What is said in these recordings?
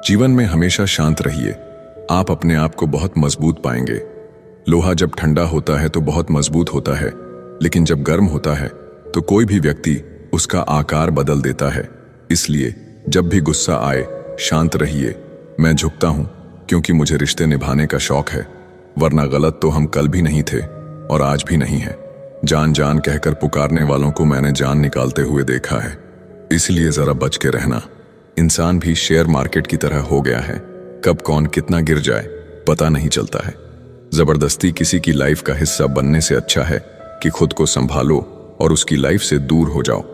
जीवन में हमेशा शांत रहिए। आप अपने आप को बहुत मजबूत पाएंगे। लोहा जब ठंडा होता है तो बहुत मजबूत होता है, लेकिन जब गर्म होता है तो कोई भी व्यक्ति उसका आकार बदल देता है। इसलिए जब भी गुस्सा आए शांत रहिए। मैं झुकता हूं क्योंकि मुझे रिश्ते निभाने का शौक है, वरना गलत तो हम कल भी नहीं थे और आज भी नहीं है। जान जान कहकर पुकारने वालों को मैंने जान निकालते हुए देखा है। इसलिए जरा बच के रहना। इंसान भी शेयर मार्केट की तरह हो गया है, कब कौन कितना गिर जाए पता नहीं चलता है। जबरदस्ती किसी की लाइफ का हिस्सा बनने से अच्छा है कि खुद को संभालो और उसकी लाइफ से दूर हो जाओ।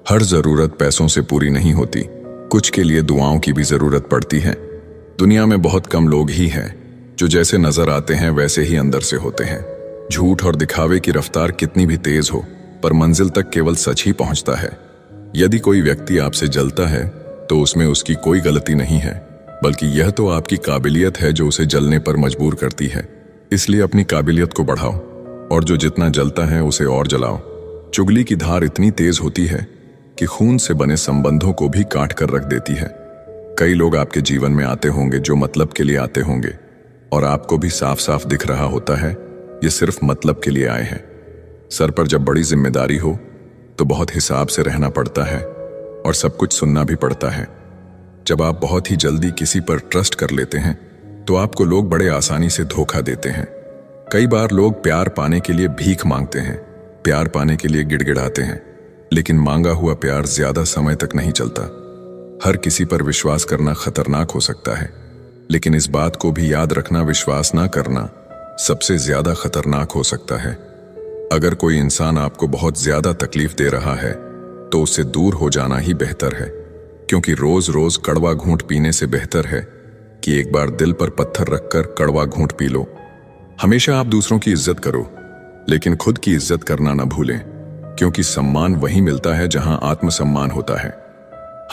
हर जरूरत पैसों से पूरी नहीं होती, कुछ के लिए दुआओं की भी जरूरत पड़ती है। दुनिया में बहुत कम लोग ही हैं जो जैसे नजर आते हैं वैसे ही अंदर से होते हैं। झूठ और दिखावे की रफ्तार कितनी भी तेज हो, पर मंजिल तक केवल सच ही पहुंचता है। यदि कोई व्यक्ति आपसे जलता है तो उसमें उसकी कोई गलती नहीं है, बल्कि यह तो आपकी काबिलियत है जो उसे जलने पर मजबूर करती है। इसलिए अपनी काबिलियत को बढ़ाओ और जो जितना जलता है उसे और जलाओ। चुगली की धार इतनी तेज होती है कि खून से बने संबंधों को भी काट कर रख देती है। कई लोग आपके जीवन में आते होंगे जो मतलब के लिए आते होंगे, और आपको भी साफ साफ दिख रहा होता है ये सिर्फ मतलब के लिए आए हैं। सर पर जब बड़ी जिम्मेदारी हो तो बहुत हिसाब से रहना पड़ता है और सब कुछ सुनना भी पड़ता है। जब आप बहुत ही जल्दी किसी पर ट्रस्ट कर लेते हैं तो आपको लोग बड़े आसानी से धोखा देते हैं। कई बार लोग प्यार पाने के लिए भीख मांगते हैं, प्यार पाने के लिए गिड़गिड़ाते हैं, लेकिन मांगा हुआ प्यार ज्यादा समय तक नहीं चलता। हर किसी पर विश्वास करना खतरनाक हो सकता है, लेकिन इस बात को भी याद रखना विश्वास ना करना सबसे ज्यादा खतरनाक हो सकता है। अगर कोई इंसान आपको बहुत ज्यादा तकलीफ दे रहा है तो उससे दूर हो जाना ही बेहतर है, क्योंकि रोज रोज कड़वा घूंट पीने से बेहतर है कि एक बार दिल पर पत्थर रखकर कड़वा घूंट पी लो। हमेशा आप दूसरों की इज्जत करो, लेकिन खुद की इज्जत करना न भूलें, क्योंकि सम्मान वहीं मिलता है जहां आत्मसम्मान होता है।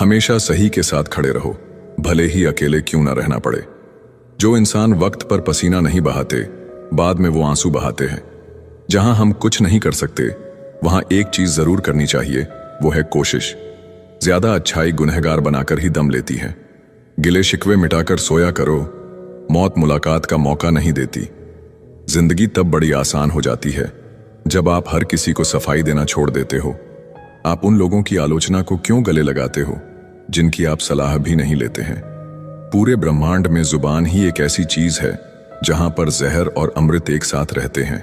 हमेशा सही के साथ खड़े रहो, भले ही अकेले क्यों न रहना पड़े। जो इंसान वक्त पर पसीना नहीं बहाते, बाद में वो आंसू बहाते हैं। जहां हम कुछ नहीं कर सकते वहां एक चीज जरूर करनी चाहिए, वो है कोशिश। ज्यादा अच्छाई गुनहगार बनाकर ही दम लेती है। गिले शिकवे मिटाकर सोया करो, मौत मुलाकात का मौका नहीं देती। जिंदगी तब बड़ी आसान हो जाती है जब आप हर किसी को सफाई देना छोड़ देते हो। आप उन लोगों की आलोचना को क्यों गले लगाते हो जिनकी आप सलाह भी नहीं लेते हैं। पूरे ब्रह्मांड में जुबान ही एक ऐसी चीज है जहां पर जहर और अमृत एक साथ रहते हैं।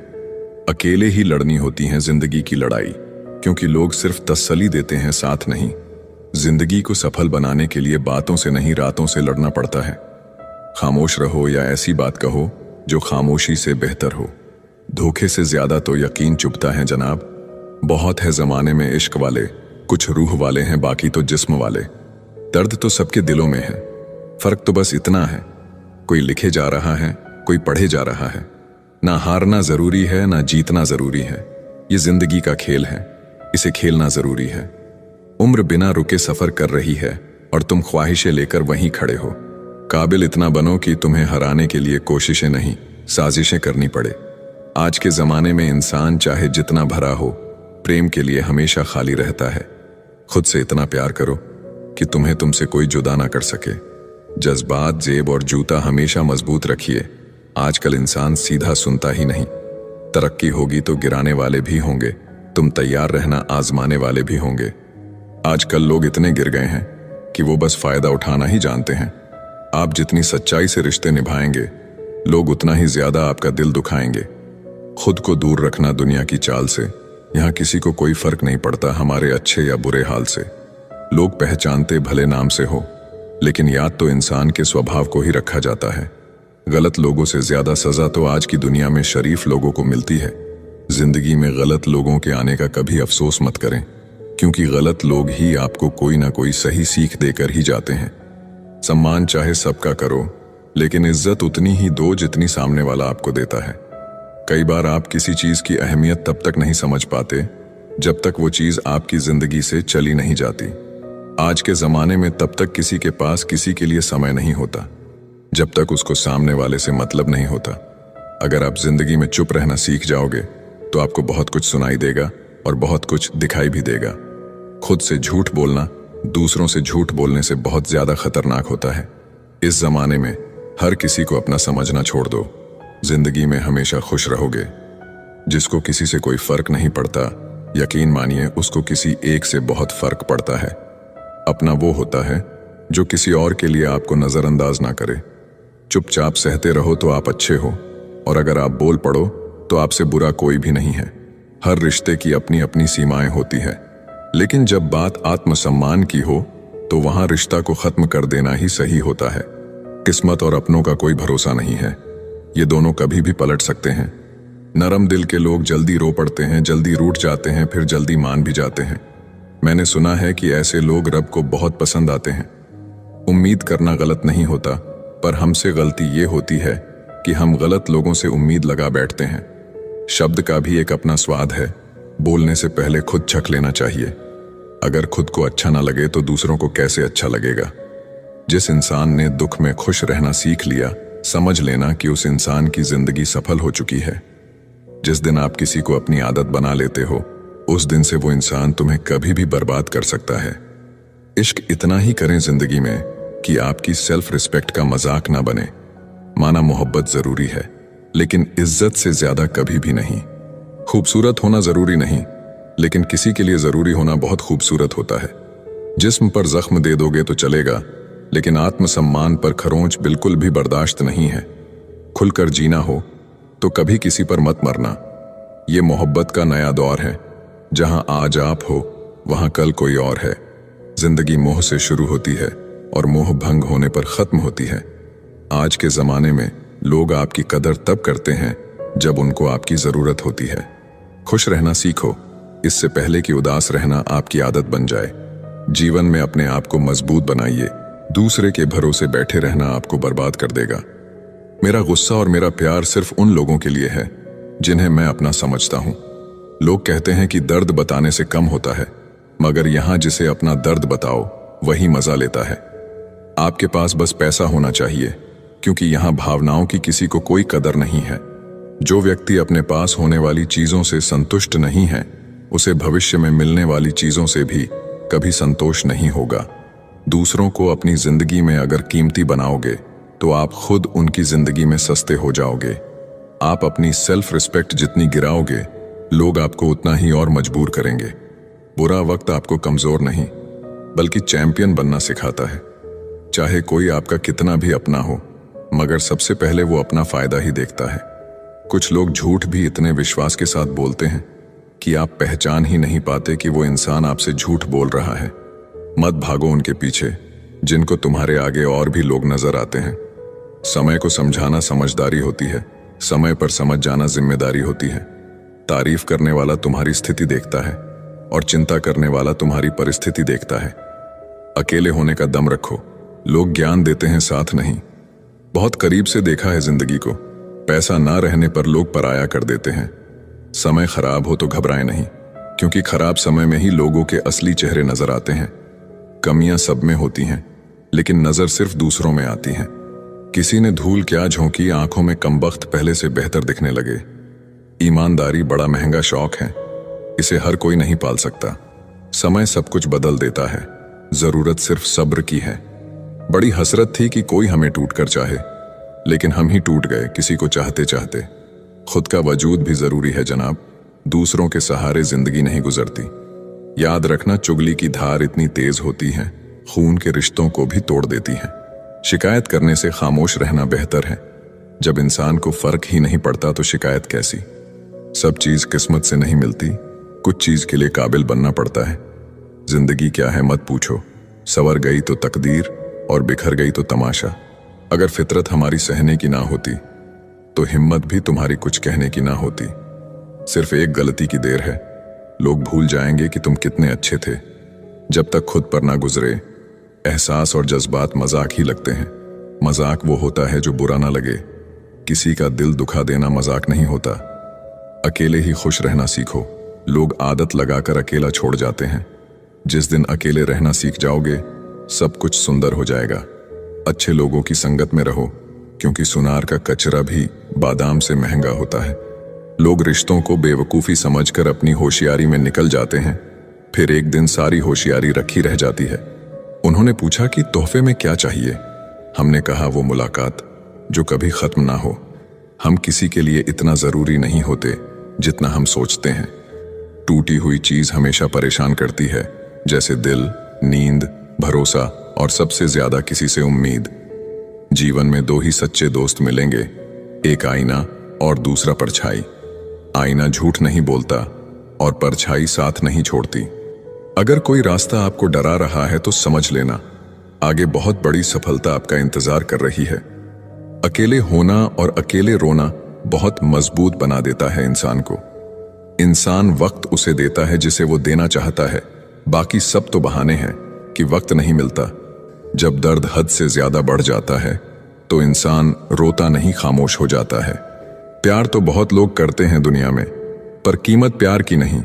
अकेले ही लड़नी होती है जिंदगी की लड़ाई, क्योंकि लोग सिर्फ तसल्ली देते हैं, साथ नहीं। जिंदगी को सफल बनाने के लिए बातों से नहीं रातों से लड़ना पड़ता है। खामोश रहो या ऐसी बात कहो जो खामोशी से बेहतर हो। धोखे से ज्यादा तो यकीन चुभता है जनाब। बहुत है जमाने में इश्क वाले, कुछ रूह वाले हैं बाकी तो जिस्म वाले। दर्द तो सबके दिलों में है, फर्क तो बस इतना है कोई लिखे जा रहा है, कोई पढ़े जा रहा है। ना हारना जरूरी है ना जीतना जरूरी है। ये जिंदगी का खेल है, इसे खेलना जरूरी है। उम्र बिना रुके सफर कर रही है और तुम ख्वाहिशें लेकर वहीं खड़े हो। काबिल इतना बनो कि तुम्हें हराने के लिए कोशिशें नहीं साजिशें करनी पड़े। आज के जमाने में इंसान चाहे जितना भरा हो, प्रेम के लिए हमेशा खाली रहता है। खुद से इतना प्यार करो कि तुम्हें तुमसे कोई जुदा ना कर सके। जज्बात, जेब और जूता हमेशा मजबूत रखिए। आजकल इंसान सीधा सुनता ही नहीं। तरक्की होगी तो गिराने वाले भी होंगे, तुम तैयार रहना आजमाने वाले भी होंगे। आजकल लोग इतने गिर गए हैं कि वो बस फायदा उठाना ही जानते हैं। आप जितनी सच्चाई से रिश्ते निभाएंगे, लोग उतना ही ज्यादा आपका दिल दुखाएंगे। खुद को दूर रखना दुनिया की चाल से। यहाँ किसी को कोई फर्क नहीं पड़ता हमारे अच्छे या बुरे हाल से। लोग पहचानते भले नाम से हो, लेकिन याद तो इंसान के स्वभाव को ही रखा जाता है। गलत लोगों से ज्यादा सजा तो आज की दुनिया में शरीफ लोगों को मिलती है। जिंदगी में गलत लोगों के आने का कभी अफसोस मत करें, क्योंकि गलत लोग ही आपको कोई ना कोई सही सीख देकर ही जाते हैं। सम्मान चाहे सबका करो, लेकिन इज्जत उतनी ही दो जितनी सामने वाला आपको देता है। कई बार आप किसी चीज की अहमियत तब तक नहीं समझ पाते जब तक वो चीज आपकी जिंदगी से चली नहीं जाती। आज के जमाने में तब तक किसी के पास किसी के लिए समय नहीं होता जब तक उसको सामने वाले से मतलब नहीं होता। अगर आप जिंदगी में चुप रहना सीख जाओगे तो आपको बहुत कुछ सुनाई देगा और बहुत कुछ दिखाई भी देगा। खुद से झूठ बोलना दूसरों से झूठ बोलने से बहुत ज्यादा खतरनाक होता है। इस जमाने में हर किसी को अपना समझना छोड़ दो, जिंदगी में हमेशा खुश रहोगे। जिसको किसी से कोई फर्क नहीं पड़ता, यकीन मानिए उसको किसी एक से बहुत फर्क पड़ता है। अपना वो होता है जो किसी और के लिए आपको नजरअंदाज ना करे। चुपचाप सहते रहो तो आप अच्छे हो, और अगर आप बोल पड़ो तो आपसे बुरा कोई भी नहीं है। हर रिश्ते की अपनी अपनी सीमाएं होती है, लेकिन जब बात आत्मसम्मान की हो तो वहां रिश्ता को खत्म कर देना ही सही होता है। किस्मत और अपनों का कोई भरोसा नहीं है, ये दोनों कभी भी पलट सकते हैं। नरम दिल के लोग जल्दी रो पड़ते हैं, जल्दी रूठ जाते हैं, फिर जल्दी मान भी जाते हैं। मैंने सुना है कि ऐसे लोग रब को बहुत पसंद आते हैं। उम्मीद करना गलत नहीं होता, पर हमसे गलती ये होती है कि हम गलत लोगों से उम्मीद लगा बैठते हैं। शब्द का भी एक अपना स्वाद है, बोलने से पहले खुद चख लेना चाहिए। अगर खुद को अच्छा ना लगे तो दूसरों को कैसे अच्छा लगेगा। जिस इंसान ने दुख में खुश रहना सीख लिया, समझ लेना कि उस इंसान की जिंदगी सफल हो चुकी है। जिस दिन आप किसी को अपनी आदत बना लेते हो, उस दिन से वो इंसान तुम्हें कभी भी बर्बाद कर सकता है। इश्क इतना ही करें जिंदगी में कि आपकी सेल्फ रिस्पेक्ट का मजाक ना बने। माना मोहब्बत जरूरी है, लेकिन इज्जत से ज्यादा कभी भी नहीं। खूबसूरत होना जरूरी नहीं, लेकिन किसी के लिए जरूरी होना बहुत खूबसूरत होता है। जिस्म पर जख्म दे दोगे तो चलेगा, लेकिन आत्मसम्मान पर खरोंच बिल्कुल भी बर्दाश्त नहीं है। खुलकर जीना हो तो कभी किसी पर मत मरना। ये मोहब्बत का नया दौर है, जहां आज आप हो वहां कल कोई और है। जिंदगी मोह से शुरू होती है और मोह भंग होने पर खत्म होती है। आज के जमाने में लोग आपकी कदर तब करते हैं जब उनको आपकी जरूरत होती है। खुश रहना सीखो, इससे पहले कि उदास रहना आपकी आदत बन जाए। जीवन में अपने आप को मजबूत बनाइए, दूसरे के भरोसे बैठे रहना आपको बर्बाद कर देगा। मेरा गुस्सा और मेरा प्यार सिर्फ उन लोगों के लिए है जिन्हें मैं अपना समझता हूं। लोग कहते हैं कि दर्द बताने से कम होता है, मगर यहां जिसे अपना दर्द बताओ वही मजा लेता है। आपके पास बस पैसा होना चाहिए, क्योंकि यहां भावनाओं की किसी को कोई कदर नहीं है। जो व्यक्ति अपने पास होने वाली चीजों से संतुष्ट नहीं है, उसे भविष्य में मिलने वाली चीजों से भी कभी संतोष नहीं होगा। दूसरों को अपनी जिंदगी में अगर कीमती बनाओगे तो आप खुद उनकी जिंदगी में सस्ते हो जाओगे। आप अपनी सेल्फ रिस्पेक्ट जितनी गिराओगे, लोग आपको उतना ही और मजबूर करेंगे। बुरा वक्त आपको कमजोर नहीं, बल्कि चैंपियन बनना सिखाता है। चाहे कोई आपका कितना भी अपना हो, मगर सबसे पहले वो अपना फायदा ही देखता है। कुछ लोग झूठ भी इतने विश्वास के साथ बोलते हैं कि आप पहचान ही नहीं पाते कि वो इंसान आपसे झूठ बोल रहा है। मत भागो उनके पीछे, जिनको तुम्हारे आगे और भी लोग नजर आते हैं। समय को समझाना समझदारी होती है, समय पर समझ जाना जिम्मेदारी होती है। तारीफ करने वाला तुम्हारी स्थिति देखता है और चिंता करने वाला तुम्हारी परिस्थिति देखता है। अकेले होने का दम रखो, लोग ज्ञान देते हैं, साथ नहीं। बहुत करीब से देखा है जिंदगी को, पैसा ना रहने पर लोग पराया कर देते हैं। समय खराब हो तो घबराएं नहीं, क्योंकि खराब समय में ही लोगों के असली चेहरे नजर आते हैं। कमियां सब में होती हैं, लेकिन नजर सिर्फ दूसरों में आती है। किसी ने धूल क्या झोंकी, आंखों में कमबख्त पहले से बेहतर दिखने लगे। ईमानदारी बड़ा महंगा शौक है, इसे हर कोई नहीं पाल सकता। समय सब कुछ बदल देता है, जरूरत सिर्फ सब्र की है। बड़ी हसरत थी कि कोई हमें टूट कर चाहे, लेकिन हम ही टूट गए किसी को चाहते चाहते। खुद का वजूद भी जरूरी है जनाब, दूसरों के सहारे जिंदगी नहीं गुजरती। याद रखना, चुगली की धार इतनी तेज होती है, खून के रिश्तों को भी तोड़ देती है। शिकायत करने से खामोश रहना बेहतर है। जब इंसान को फर्क ही नहीं पड़ता तो शिकायत कैसी। सब चीज किस्मत से नहीं मिलती, कुछ चीज के लिए काबिल बनना पड़ता है। जिंदगी क्या है मत पूछो, संवर गई तो तकदीर और बिखर गई तो तमाशा। अगर फितरत हमारी सहने की ना होती तो हिम्मत भी तुम्हारी कुछ कहने की ना होती। सिर्फ एक गलती की देर है, लोग भूल जाएंगे कि तुम कितने अच्छे थे। जब तक खुद पर ना गुजरे, एहसास और जज्बात मजाक ही लगते हैं। मजाक वो होता है जो बुरा ना लगे। किसी का दिल दुखा देना मजाक नहीं होता। अकेले ही खुश रहना सीखो। लोग आदत लगाकर अकेला छोड़ जाते हैं। जिस दिन अकेले रहना सीख जाओगे, सब कुछ सुंदर हो जाएगा। अच्छे लोगों की संगत में रहो, क्योंकि सुनार का कचरा भी बादाम से महंगा होता है। लोग रिश्तों को बेवकूफ़ी समझकर अपनी होशियारी में निकल जाते हैं, फिर एक दिन सारी होशियारी रखी रह जाती है। उन्होंने पूछा कि तोहफे में क्या चाहिए। हमने कहा वो मुलाकात जो कभी खत्म ना हो। हम किसी के लिए इतना जरूरी नहीं होते जितना हम सोचते हैं। टूटी हुई चीज हमेशा परेशान करती है, जैसे दिल, नींद, भरोसा और सबसे ज्यादा किसी से उम्मीद। जीवन में दो ही सच्चे दोस्त मिलेंगे, एक आईना और दूसरा परछाई। आईना झूठ नहीं बोलता और परछाई साथ नहीं छोड़ती। अगर कोई रास्ता आपको डरा रहा है तो समझ लेना, आगे बहुत बड़ी सफलता आपका इंतजार कर रही है। अकेले होना और अकेले रोना बहुत मजबूत बना देता है इंसान को। इंसान वक्त उसे देता है जिसे वो देना चाहता है, बाकी सब तो बहाने हैं कि वक्त नहीं मिलता। जब दर्द हद से ज्यादा बढ़ जाता है तो इंसान रोता नहीं, खामोश हो जाता है। प्यार तो बहुत लोग करते हैं दुनिया में, पर कीमत प्यार की नहीं,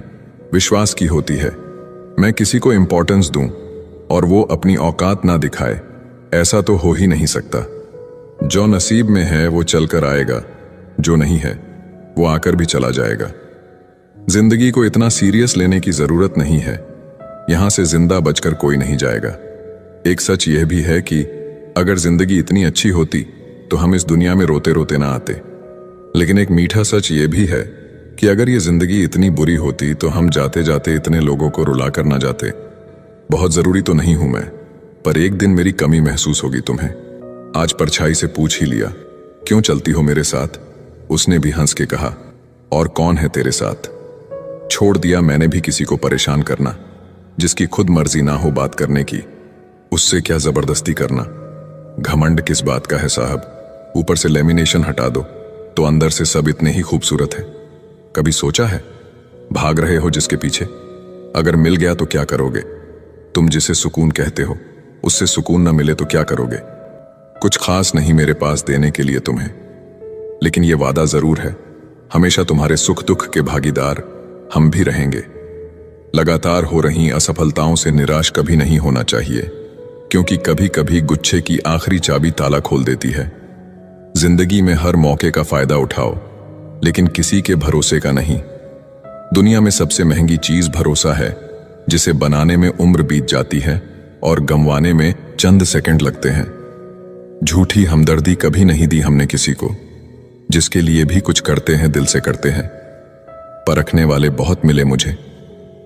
विश्वास की होती है। मैं किसी को इंपॉर्टेंस दूं और वो अपनी औकात ना दिखाए, ऐसा तो हो ही नहीं सकता। जो नसीब में है वो चलकर आएगा, जो नहीं है वो आकर भी चला जाएगा। जिंदगी को इतना सीरियस लेने की जरूरत नहीं है। यहां से जिंदा बचकर कोई नहीं जाएगा। एक सच यह भी है कि अगर जिंदगी इतनी अच्छी होती तो हम इस दुनिया में रोते रोते ना आते। लेकिन एक मीठा सच यह भी है कि अगर ये जिंदगी इतनी बुरी होती तो हम जाते जाते इतने लोगों को रुला कर ना जाते। बहुत जरूरी तो नहीं हूं मैं, पर एक दिन मेरी कमी महसूस होगी तुम्हें। आज परछाई से पूछ ही लिया, क्यों चलती हो मेरे साथ? उसने भी हंस के कहा, और कौन है तेरे साथ? छोड़ दिया मैंने भी किसी को परेशान करना, जिसकी खुद मर्जी ना हो बात करने की, उससे क्या जबरदस्ती करना। घमंड किस बात का है साहब? ऊपर से लेमिनेशन हटा दो तो अंदर से सब इतने ही खूबसूरत है। कभी सोचा है भाग रहे हो जिसके पीछे, अगर मिल गया तो क्या करोगे? तुम जिसे सुकून कहते हो उससे सुकून न मिले तो क्या करोगे? कुछ खास नहीं मेरे पास देने के लिए तुम्हें, लेकिन यह वादा जरूर है, हमेशा तुम्हारे सुख दुख के भागीदार हम भी रहेंगे। लगातार हो रही असफलताओं से निराश कभी नहीं होना चाहिए, क्योंकि कभी कभी गुच्छे की आखिरी चाबी ताला खोल देती है। जिंदगी में हर मौके का फायदा उठाओ, लेकिन किसी के भरोसे का नहीं। दुनिया में सबसे महंगी चीज भरोसा है, जिसे बनाने में उम्र बीत जाती है और गंवाने में चंद सेकंड लगते हैं। झूठी हमदर्दी कभी नहीं दी हमने किसी को, जिसके लिए भी कुछ करते हैं दिल से करते हैं। परखने वाले बहुत मिले मुझे,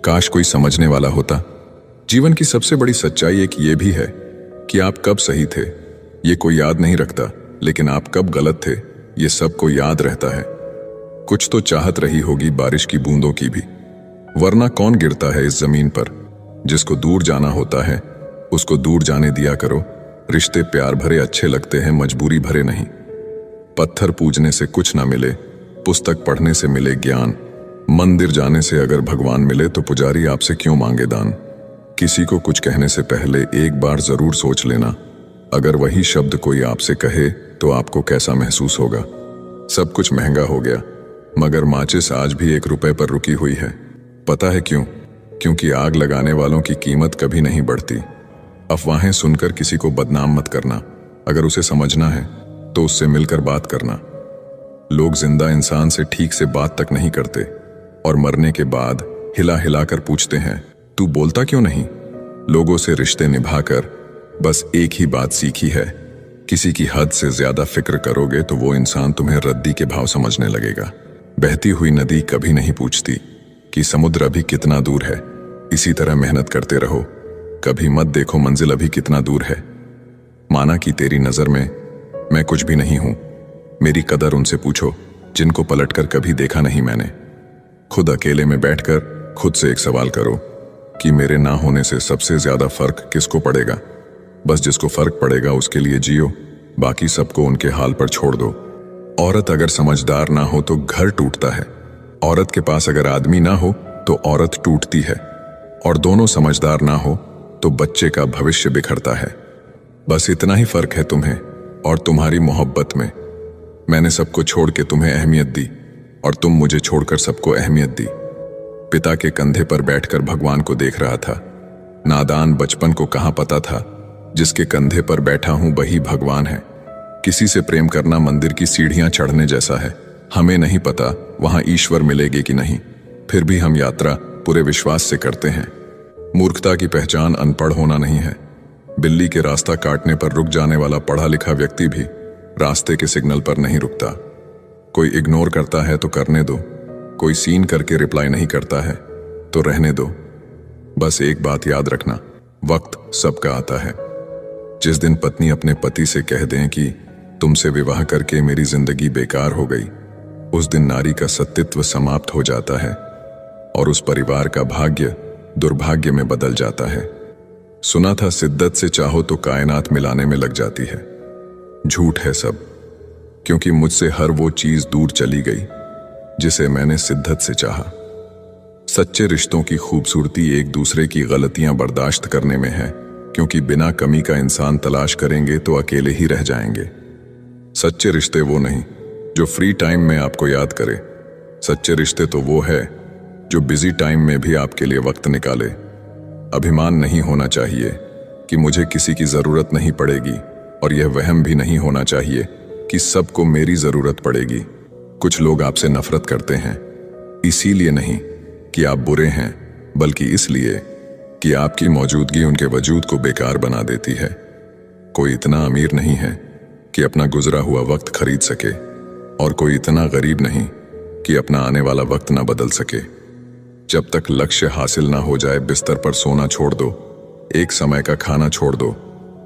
काश कोई समझने वाला होता। जीवन की सबसे बड़ी सच्चाई एक ये भी है कि आप कब सही थे ये कोई याद नहीं रखता, लेकिन आप कब गलत थे ये सबको याद रहता है। कुछ तो चाहत रही होगी बारिश की बूंदों की भी, वरना कौन गिरता है इस जमीन पर। जिसको दूर जाना होता है उसको दूर जाने दिया करो। रिश्ते प्यार भरे अच्छे लगते हैं, मजबूरी भरे नहीं। पत्थर पूजने से कुछ ना मिले, पुस्तक पढ़ने से मिले ज्ञान। मंदिर जाने से अगर भगवान मिले तो पुजारी आपसे क्यों मांगे दान। किसी को कुछ कहने से पहले एक बार जरूर सोच लेना, अगर वही शब्द कोई आपसे कहे तो आपको कैसा महसूस होगा। सब कुछ महंगा हो गया, मगर माचिस आज भी 1 रुपए पर रुकी हुई है। पता है क्यों? क्योंकि आग लगाने वालों की कीमत कभी नहीं बढ़ती। अफवाहें सुनकर किसी को बदनाम मत करना, अगर उसे समझना है तो उससे मिलकर बात करना। लोग जिंदा इंसान से ठीक से बात तक नहीं करते और मरने के बाद हिला हिलाकर पूछते हैं, तू बोलता क्यों नहीं? लोगों से रिश्ते निभाकर बस एक ही बात सीखी है, किसी की हद से ज्यादा फिक्र करोगे तो वो इंसान तुम्हें रद्दी के भाव समझने लगेगा। बहती हुई नदी कभी नहीं पूछती कि समुद्र अभी कितना दूर है। इसी तरह मेहनत करते रहो, कभी मत देखो मंजिल अभी कितना दूर है। माना कि तेरी नजर में मैं कुछ भी नहीं हूं, मेरी कदर उनसे पूछो जिनको पलटकर कभी देखा नहीं मैंने। खुद अकेले में बैठकर खुद से एक सवाल करो कि मेरे ना होने से सबसे ज्यादा फर्क किसको पड़ेगा। बस जिसको फर्क पड़ेगा उसके लिए जियो, बाकी सबको उनके हाल पर छोड़ दो। औरत अगर समझदार ना हो तो घर टूटता है, औरत के पास अगर आदमी ना हो तो औरत टूटती है, और दोनों समझदार ना हो तो बच्चे का भविष्य बिखरता है। बस इतना ही फर्क है तुम्हें और तुम्हारी मोहब्बत में। मैंने सबको छोड़ के तुम्हें अहमियत दी और तुम मुझे छोड़कर सबको अहमियत दी। पिता के कंधे पर बैठकर भगवान को देख रहा था। नादान बचपन को कहां पता था जिसके कंधे पर बैठा हूं वही भगवान है। किसी से प्रेम करना मंदिर की सीढ़ियां चढ़ने जैसा है। हमें नहीं पता वहां ईश्वर मिलेगी कि नहीं, फिर भी हम यात्रा पूरे विश्वास से करते हैं। मूर्खता की पहचान अनपढ़ होना नहीं है, बिल्ली के रास्ता काटने पर रुक जाने वाला पढ़ा लिखा व्यक्ति भी रास्ते के सिग्नल पर नहीं रुकता। कोई इग्नोर करता है तो करने दो, कोई सीन करके रिप्लाई नहीं करता है तो रहने दो। बस एक बात याद रखना, वक्त सबका आता है। जिस दिन पत्नी अपने पति से कह दें कि तुमसे विवाह करके मेरी जिंदगी बेकार हो गई, उस दिन नारी का सतीत्व समाप्त हो जाता है और उस परिवार का भाग्य दुर्भाग्य में बदल जाता है। सुना था शिद्दत से चाहो तो कायनात मिलाने में लग जाती है। झूठ है सब, क्योंकि मुझसे हर वो चीज दूर चली गई जिसे मैंने शिद्दत से चाहा। सच्चे रिश्तों की खूबसूरती एक दूसरे की गलतियां बर्दाश्त करने में है, क्योंकि बिना कमी का इंसान तलाश करेंगे तो अकेले ही रह जाएंगे। सच्चे रिश्ते वो नहीं जो फ्री टाइम में आपको याद करे, सच्चे रिश्ते तो वो है जो बिजी टाइम में भी आपके लिए वक्त निकाले। अभिमान नहीं होना चाहिए कि मुझे किसी की जरूरत नहीं पड़ेगी, और यह वहम भी नहीं होना चाहिए कि सबको मेरी जरूरत पड़ेगी। कुछ लोग आपसे नफरत करते हैं, इसीलिए नहीं कि आप बुरे हैं, बल्कि इसलिए कि आपकी मौजूदगी उनके वजूद को बेकार बना देती है। कोई इतना अमीर नहीं है कि अपना गुजरा हुआ वक्त खरीद सके, और कोई इतना गरीब नहीं कि अपना आने वाला वक्त ना बदल सके। जब तक लक्ष्य हासिल ना हो जाए, बिस्तर पर सोना छोड़ दो, एक समय का खाना छोड़ दो,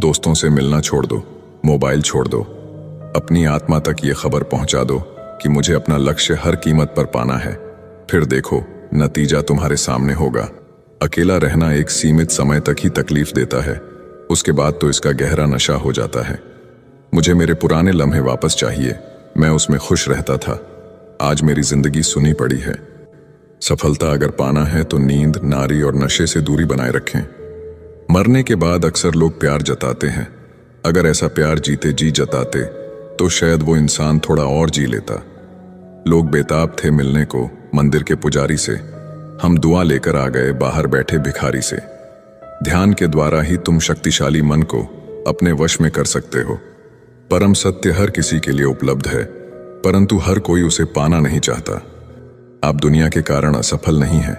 दोस्तों से मिलना छोड़ दो, मोबाइल छोड़ दो। अपनी आत्मा तक ये खबर पहुंचा दो कि मुझे अपना लक्ष्य हर कीमत पर पाना है। फिर देखो, नतीजा तुम्हारे सामने होगा। अकेला रहना एक सीमित समय तक ही तकलीफ देता है, उसके बाद तो इसका गहरा नशा हो जाता है। मुझे मेरे पुराने लम्हे वापस चाहिए, मैं उसमें खुश रहता था। आज मेरी जिंदगी सुनी पड़ी है। सफलता अगर पाना है तो नींद, नारी और नशे से दूरी बनाए रखें। मरने के बाद अक्सर लोग प्यार जताते हैं। अगर ऐसा प्यार जीते जी जताते तो शायद वो इंसान थोड़ा और जी लेता। लोग बेताब थे मिलने को मंदिर के पुजारी से, हम दुआ लेकर आ गए बाहर बैठे भिखारी से। ध्यान के द्वारा ही तुम शक्तिशाली मन को अपने वश में कर सकते हो। परम सत्य हर किसी के लिए उपलब्ध है, परंतु हर कोई उसे पाना नहीं चाहता। आप दुनिया के कारण असफल नहीं हैं,